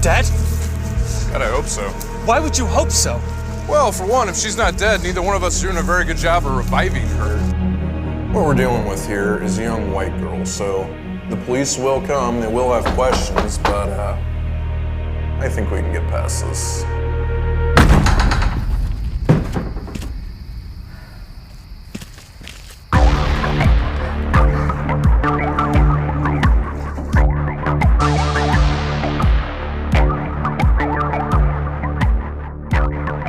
dead? God, I hope so. Why would you hope so? Well, for one, if she's not dead, neither one of us are doing a very good job of reviving her. What we're dealing with here is a young white girl, so the police will come, they will have questions, but I think we can get past this.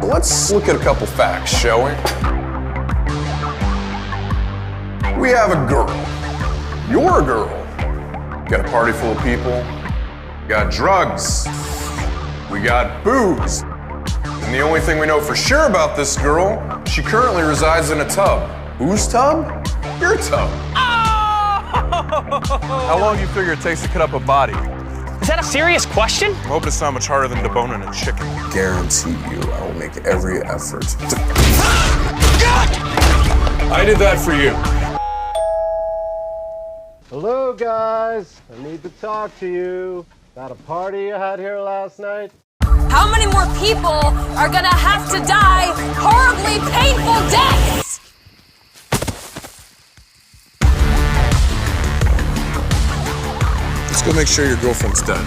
Let's look at a couple facts, shall we? We have a girl. You're a girl. Got a party full of people. Got drugs. We got booze. And the only thing we know for sure about this girl, she currently resides in a tub. Whose tub? Your tub. Oh! How long do you figure it takes to cut up a body? Is that a serious question? I hope it's not much harder than deboning a chicken. Guarantee you, I will make every effort to... I did that for you. Hello, guys. I need to talk to you about a party you had here last night. How many more people are gonna have to die horribly painful deaths? Let's go make sure your girlfriend's dead.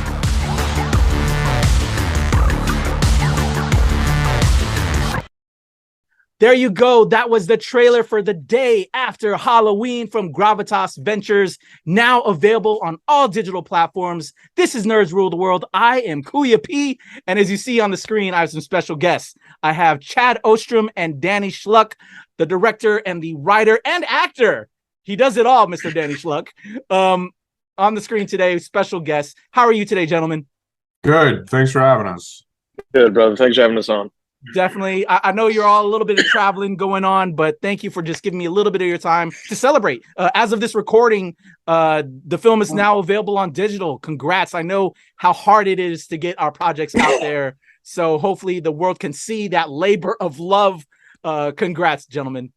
There you go. That was the trailer for The Day After Halloween from Gravitas Ventures, now available on all digital platforms. This is Nerds Rule the World. I am Kuya P, and as you see on the screen, I have some special guests. I have Chad Ostrom and Danny Schluck, the director and the writer and actor. He does it all, Mr. Danny Schluck. On the screen today, special guests. How are you today, gentlemen? Good. Thanks for having us. Good, brother. Thanks for having us on. Definitely. I know you're all a little bit of traveling going on, but thank you for just giving me a little bit of your time to celebrate. As of this recording, the film is now available on digital. Congrats. I know how hard it is to get our projects out there. So hopefully the world can see that labor of love. Congrats, gentlemen.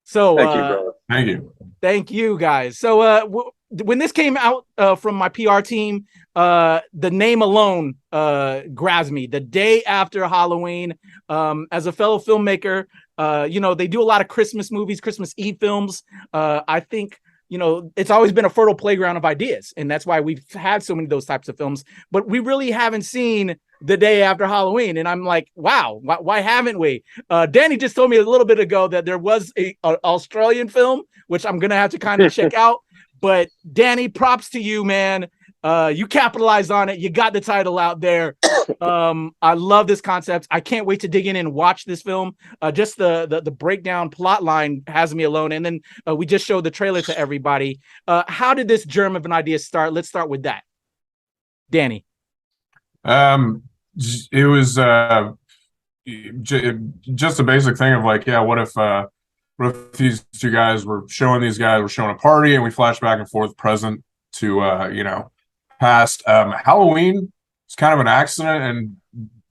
So thank you, brother. Thank you. Thank you, guys. So when this came out from my PR team, the name alone grabs me. The Day After Halloween. As a fellow filmmaker, they do a lot of Christmas movies, Christmas Eve films. I think, it's always been a fertile playground of ideas, and that's why we've had so many of those types of films. But we really haven't seen The Day After Halloween, and I'm like, wow, why haven't we? Danny just told me a little bit ago that there was an Australian film, which I'm gonna have to kind of check out. But Danny, props to you, man. You capitalized on it. You got the title out there. I love this concept. I can't wait to dig in and watch this film. Just the breakdown plot line has me alone. And then we just showed the trailer to everybody. How did this germ of an idea start? Let's start with that. Danny. It was just a basic thing of like, yeah, what if these two guys were showing a party and we flash back and forth present to past. Halloween is kind of an accident, and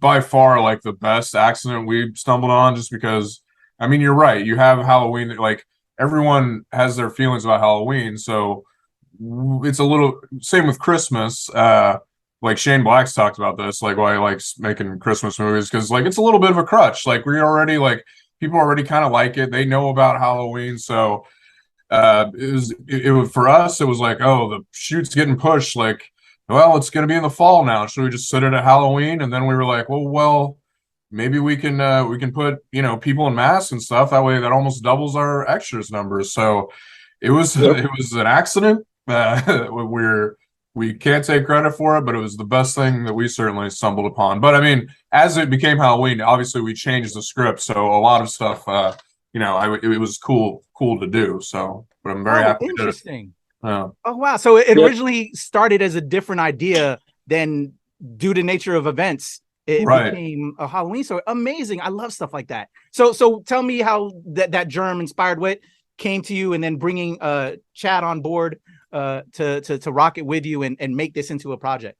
by far like the best accident we stumbled on, just because you're right, you have Halloween, like everyone has their feelings about Halloween, so it's a little same with Christmas. Like Shane Black's talked about this, like why he likes making Christmas movies, because like it's a little bit of a crutch. Like people already kind of like it, they know about Halloween, so it was for us, it was like, oh, the shoot's getting pushed, like, well, it's going to be in the fall now, should we just set it at Halloween? And then we were like, well maybe we can put people in masks and stuff, that way that almost doubles our extras numbers. So it was it was an accident. We can't take credit for it, but it was the best thing that we certainly stumbled upon. But as it became Halloween, obviously we changed the script, so a lot of stuff it was cool to do. So, but I'm very happy. Interesting. Oh wow! So it originally started as a different idea, then due to nature of events, it became a Halloween. So amazing! I love stuff like that. So tell me how that germ inspired what came to you, and then bringing Chad on board to rock it with you and make this into a project.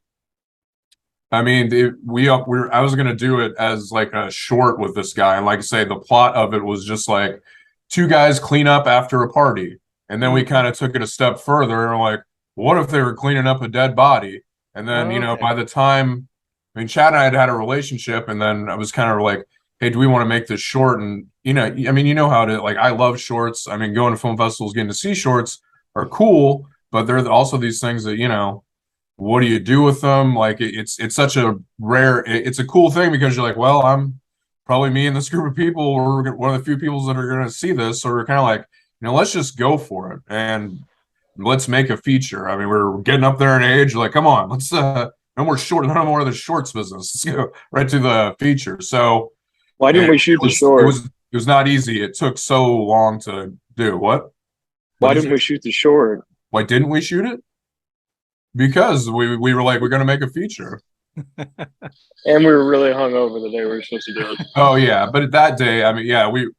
I was going to do it as like a short with this guy. And like I say, the plot of it was just like two guys clean up after a party. And then we kind of took it a step further and we're like, what if they were cleaning up a dead body? And then, by the time I mean, Chad and I had a relationship, and then I was kind of like, hey, do we want to make this short? And, I mean, you know how to, like, I love shorts. I mean, going to film festivals, getting to see shorts are cool, but there are also these things that, what do you do with them? Like, it's such a rare, it's a cool thing because you're like, well, I'm probably me and this group of people, we're one of the few people that are going to see this. So we're kind of like, let's just go for it and let's make a feature. I mean, we're getting up there in age, like, come on, let's, no more of the shorts business. Let's go right to the feature. So why didn't we shoot the short? It was not easy. It took so long to do. What? Why didn't we shoot the short? Why didn't we shoot it? Because we were like, we're going to make a feature. And we were really hungover the day we were supposed to do it. Oh yeah, but that day, I mean, yeah, we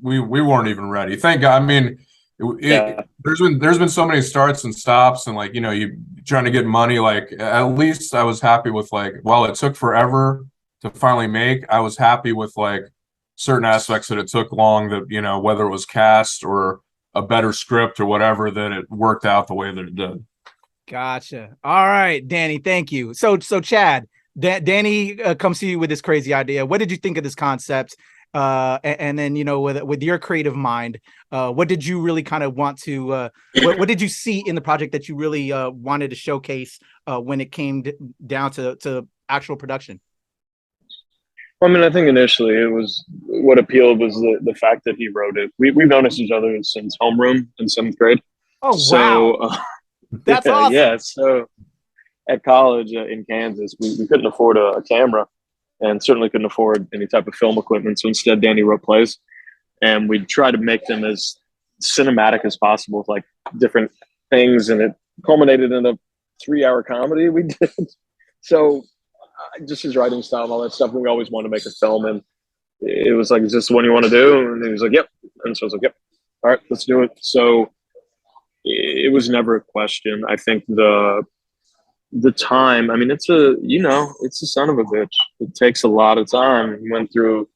weren't even ready. Thank God. I mean, there's been so many starts and stops, and like you trying to get money. Like at least I was happy with like, while it took forever to finally make, I was happy with like certain aspects that it took long. That whether it was cast or a better script or whatever, that it worked out the way that it did. Gotcha. All right, Danny, thank you. So Chad, Danny comes to you with this crazy idea. What did you think of this concept? And then, with your creative mind, what did you really kind of want to, what did you see in the project that you really wanted to showcase when it came down to actual production? Well, I mean, I think initially it was what appealed was the fact that he wrote it. We've known each other since homeroom in 7th grade. Oh, so, wow. That's awesome. Yeah. So at college in Kansas, we couldn't afford a camera and certainly couldn't afford any type of film equipment. So instead, Danny wrote plays, and we tried to make them as cinematic as possible with like different things. And it culminated in a 3-hour comedy we did. So just his writing style and all that stuff. We always wanted to make a film, and it was like, is this the one you want to do? And he was like, yep. And so I was like, yep. All right, let's do it. So it was never a question. I think the time, I mean, it's a son of a bitch. It takes a lot of time. We went through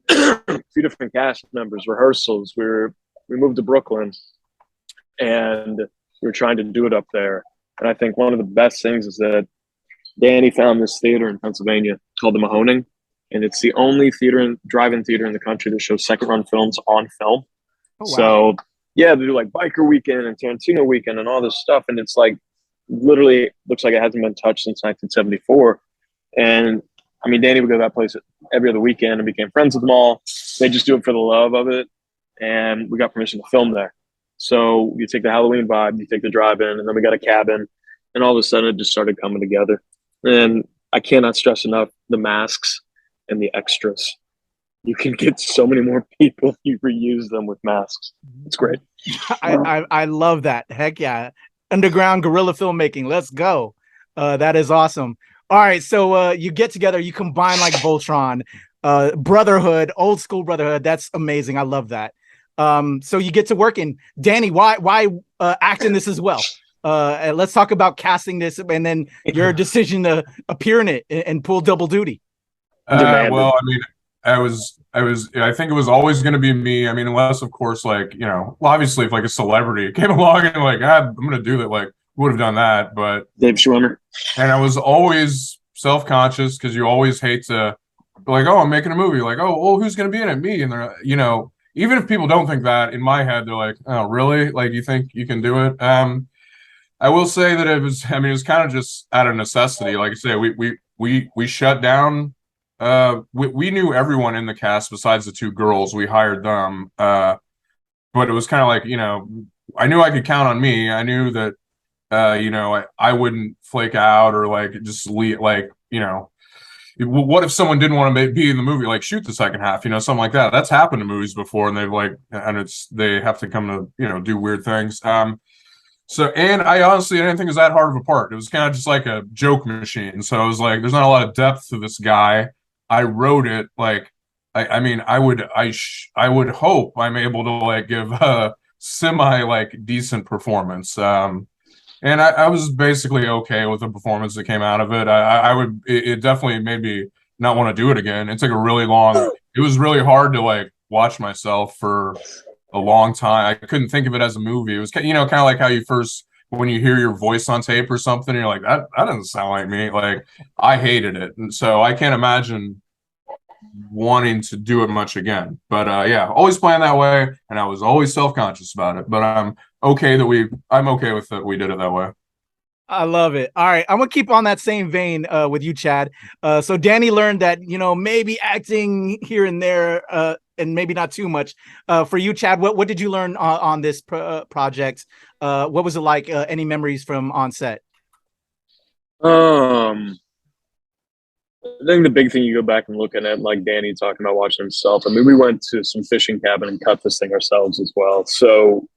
a few different cast members, rehearsals. We moved to Brooklyn, and we were trying to do it up there. And I think one of the best things is that Danny found this theater in Pennsylvania called the Mahoning, and it's the only drive-in theater in the country that shows second-run films on film. Oh, wow. So yeah, they do like Biker Weekend and Tarantino Weekend and all this stuff, and it's like literally looks like it hasn't been touched since 1974. And I mean, Danny would go to that place every other weekend and became friends with them all. They just do it for the love of it, and we got permission to film there. So you take the Halloween vibe, you take the drive-in, and then we got a cabin, and all of a sudden it just started coming together. And I cannot stress enough the masks and the extras. You can get so many more people if you reuse them with masks. It's great. I love that. Heck yeah. Underground guerrilla filmmaking. Let's go. That is awesome. All right. So you get together, you combine like Voltron, brotherhood, old school brotherhood. That's amazing. I love that. So you get to working. Danny, why act in this as well? And let's talk about casting this and then your decision to appear in it and pull double duty. Well, I mean, I think it was always going to be me. I mean, unless of course, like, obviously if like a celebrity came along and like, I'm going to do that, like would have done that, but Dave Schwimmer. And I was always self-conscious because you always hate to be like, oh, I'm making a movie. Like, oh, well, who's going to be in it? Me. And they're, even if people don't think that, in my head, they're like, oh, really? Like, you think you can do it? I will say that it was kind of just out of necessity. Like I say, we shut down. We knew everyone in the cast besides the 2 girls. We hired them. But it was kind of like, I knew I could count on me. I knew that, I wouldn't flake out or like just leave, like, what if someone didn't want to be in the movie, like shoot the second half, something like that. That's happened to movies before, and they have to come to, do weird things. So, and I didn't think it was that hard of a part. It was kind of just like a joke machine. So I was like, there's not a lot of depth to this guy. I wrote it like, I would hope I'm able to like give a semi like decent performance. And I was basically okay with the performance that came out of it. It definitely made me not want to do it again. It took it was really hard to like watch myself for a long time. I couldn't think of it as a movie. It was, kind of like how you first, when you hear your voice on tape or something, you're like, that doesn't sound like me. Like, I hated it. And so I can't imagine wanting to do it much again. But yeah, always planned that way, and I was always self-conscious about it. But I'm okay with that we did it that way. I love it. All right, I'm gonna keep on that same vein with you, Chad. So Danny learned that maybe acting here and there, and maybe not too much. For you, Chad, what did you learn on this project? What was it like? Any memories from on set? I think the big thing you go back and looking at, like Danny talking about watching himself. I mean, we went to some fishing cabin and cut this thing ourselves as well. So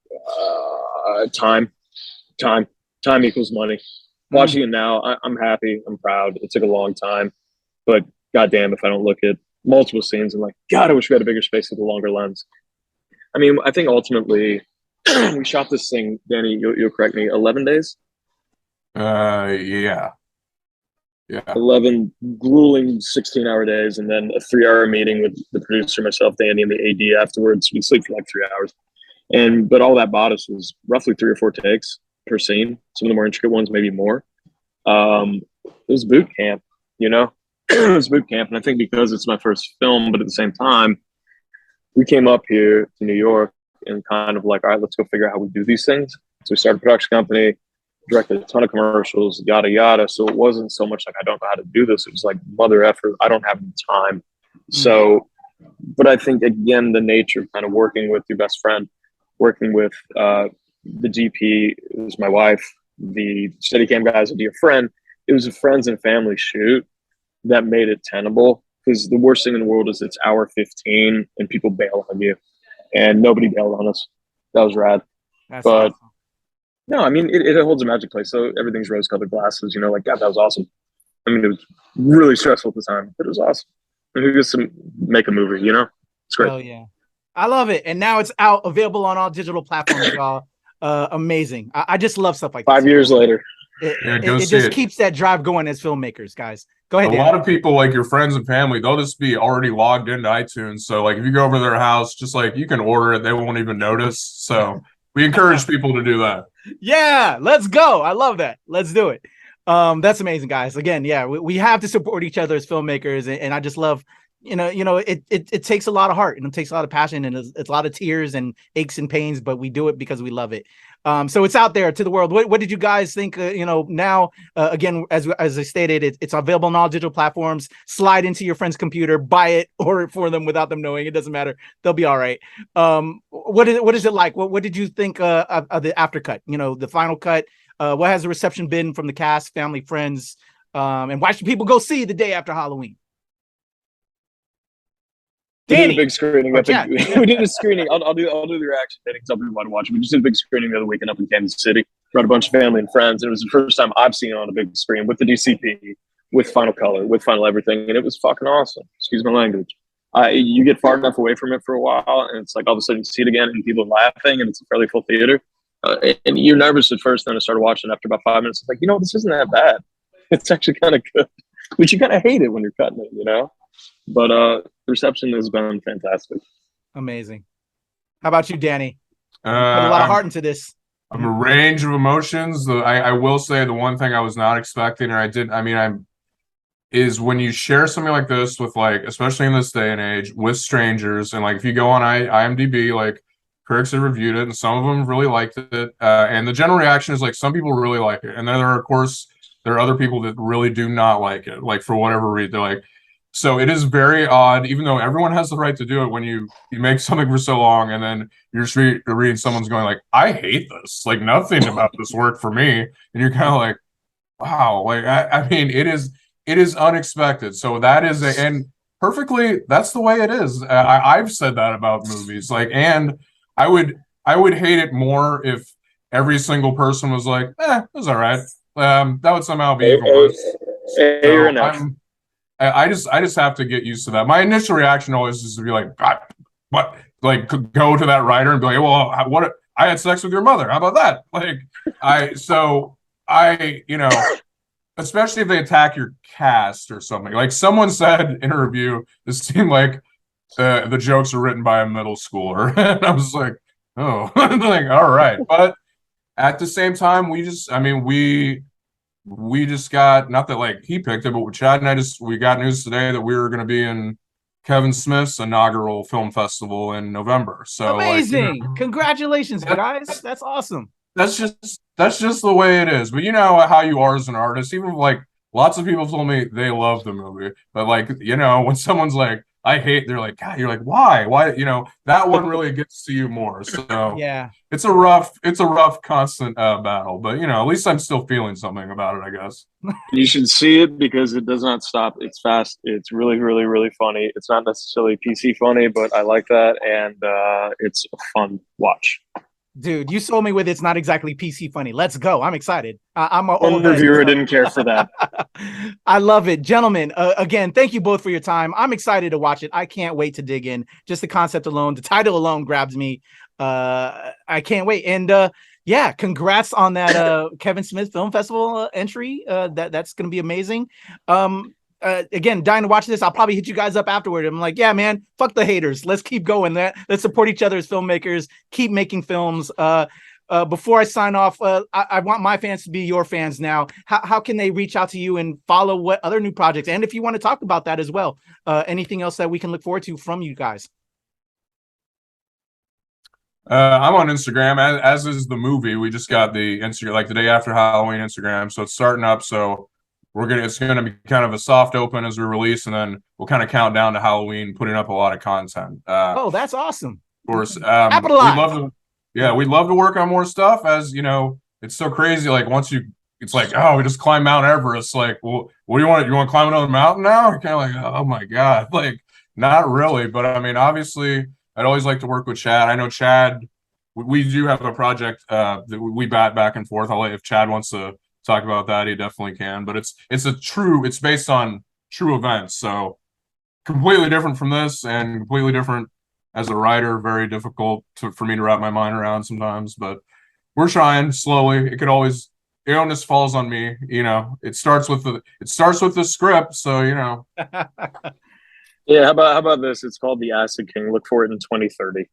time equals money. Watching it now, I'm happy. I'm proud. It took a long time, but goddamn, if I don't look at multiple scenes, I'm like, God, I wish we had a bigger space with a longer lens. I mean, I think ultimately we shot this thing, Danny, you'll correct me, 11 days? Yeah. 11 grueling 16-hour days, and then a 3-hour meeting with the producer, myself, Danny, and the AD afterwards. We sleep for like 3 hours. But all that bought us was roughly 3 or 4 takes per scene. Some of the more intricate ones, maybe more. It was boot camp, it was boot camp. And I think because it's my first film, but at the same time, we came up here to New York and kind of like, all right, let's go figure out how we do these things. So we started a production company, directed a ton of commercials, yada, yada. So it wasn't so much like, I don't know how to do this. It was like, mother effer, I don't have any time. So, but I think, again, the nature of kind of working with your best friend, working with the DP, who's my wife, the Steadicam guys, a dear friend, it was a friends and family shoot that made it tenable. Because the worst thing in the world is it's hour 15 and people bail on you. And nobody bailed on us. That was rad. That's but awesome. No, I mean, it holds a magic place. So everything's rose-colored glasses, like, God, that was awesome. I mean, it was really stressful at the time, but it was awesome. And who gets to make a movie, It's great. Oh, yeah. I love it. And now it's out, available on all digital platforms, y'all. Amazing. I just love stuff like that. 5 years later. It just keeps that drive going as filmmakers, guys. Go ahead. A lot of people, like your friends and family, they'll just be already logged into iTunes. So, like, if you go over to their house, just like you can order it, they won't even notice. So we encourage people to do that. Yeah, let's go. I love that. Let's do it. That's amazing, guys. Again, yeah, we have to support each other as filmmakers, and I just love, it takes a lot of heart and it takes a lot of passion and it's a lot of tears and aches and pains, but we do it because we love it. So it's out there to the world. What did you guys think? Now, again, as I stated, it's available on all digital platforms. Slide into your friend's computer, buy it, order it for them without them knowing. It doesn't matter. They'll be all right. What is it like? What did you think of the after cut? The final cut. What has the reception been from the cast, family, friends? And why should people go see the day after Halloween? We did a big screening. I think we did a screening. I'll do the reaction. I think some people want to watch it. We just did a big screening the other weekend up in Kansas City. Brought a bunch of family and friends. And it was the first time I've seen it on a big screen with the DCP, with final color, with final everything. And it was fucking awesome. Excuse my language. You get far enough away from it for a while, and it's like all of a sudden you see it again, and people are laughing, and it's a fairly full theater. And you're nervous at first, then I started watching after about 5 minutes. It's like, this isn't that bad. It's actually kind of good. But you kind of hate it when you're cutting it, But the reception has been fantastic. Amazing. How about you, Danny? Put a lot of heart into this. I'm a range of emotions. I will say the one thing I was not expecting, is when you share something like this with, like, especially in this day and age, with strangers, and like if you go on IMDb, like, critics have reviewed it, and some of them really liked it, and the general reaction is like some people really like it, and then there are other people that really do not like it, like, for whatever reason. They're like, so it is very odd, even though everyone has the right to do it, when you make something for so long and then you're just reading someone's going like, I hate this, like, nothing about this worked for me, and you're kind of like, wow, like, I mean, it is unexpected. So that is and perfectly, that's the way it is. I've said that about movies, like, and I would hate it more if every single person was like, it was all right. That would somehow be even worse. I just have to get used to that. My initial reaction always is to be like, God, what? Like, go to that writer and be like, well, what? I had sex with your mother. How about that? Like, especially if they attack your cast or something. Like someone said in a review, this seemed like the jokes are written by a middle schooler. And I was like, oh, like, all right. But at the same time, we just got, not that like he picked it, but with Chad and I we got news today that we were going to be in Kevin Smith's inaugural film festival in November. So amazing. Like, congratulations, guys. That's awesome. That's just the way it is. But you know how you are as an artist. Even like lots of people told me they love the movie, but like, you know, when someone's like, I hate, they're like, God, you're like, why? You know, that one really gets to you more. So yeah, it's a rough constant battle, but you know, at least I'm still feeling something about it, I guess. You should see it because it does not stop. It's fast. It's really, really, really funny. It's not necessarily PC funny, but I like that. And it's a fun watch. Dude, you sold me with it's not exactly PC funny. Let's go. I'm excited. I'm an old reviewer, didn't care for that. I love it. Gentlemen, again, thank you both for your time. I'm excited to watch it. I can't wait to dig in. Just the concept alone, the title alone grabs me. I can't wait. And yeah, congrats on that Kevin Smith Film Festival entry. That's going to be amazing. Again, dying to watch this. I'll probably hit you guys up afterward. I'm like, yeah, man, fuck the haters. Let's keep going. Let's support each other as filmmakers. Keep making films. Before I sign off, I want my fans to be your fans now. How can they reach out to you and follow what other new projects? And if you want to talk about that as well, anything else that we can look forward to from you guys? I'm on Instagram, as is the movie. We just got the Instagram, like the day after Halloween Instagram. So it's starting up. So it's gonna be kind of a soft open as we release, and then we'll kind of count down to Halloween, putting up a lot of content. Oh, that's awesome. Of course. We'd love to work on more stuff, as you know, it's so crazy. Like it's like, oh, we just climbed Mount Everest. Like, well, what do you want? You want to climb another mountain now? You're kind of like, oh my God. Like, not really. But I mean, obviously I'd always like to work with Chad. I know Chad, we do have a project that we bat back and forth. If Chad wants to talk about that, he definitely can. But it's based on true events, so completely different from this, and completely different as a writer. Very difficult for me to wrap my mind around sometimes, but we're trying slowly. It onus falls on me, you know. It starts with the script, so you know. Yeah, how about this? It's called The Acid King. Look for it in 2030.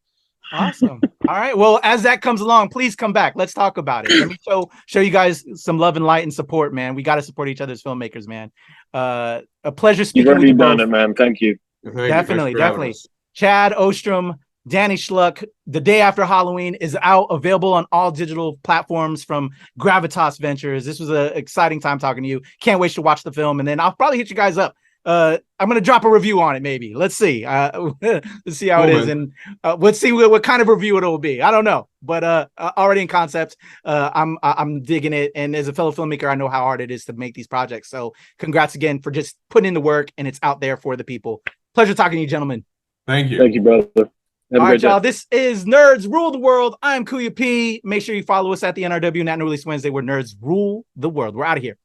Awesome. All right. Well, as that comes along, please come back. Let's talk about it. Let me show you guys some love and light and support, man. We got to support each other as filmmakers, man. A pleasure speaking with you both. You've already done it, man. Thank you. Definitely. Chad Ostrom, Danny Schluck, The Day After Halloween is out, available on all digital platforms from Gravitas Ventures. This was an exciting time talking to you. Can't wait to watch the film, and then I'll probably hit you guys up. I'm going to drop a review on it. Maybe. Let's see. Let's see how it is. And let's see what kind of review it will be. I don't know, but already in concept, I'm digging it. And as a fellow filmmaker, I know how hard it is to make these projects. So congrats again for just putting in the work, and it's out there for the people. Pleasure talking to you, gentlemen. Thank you. Thank you, brother. All right, y'all. This is Nerds Rule the World. I'm Kuya P. Make sure you follow us at the NRW Not New Release Wednesday, where nerds rule the world. We're out of here.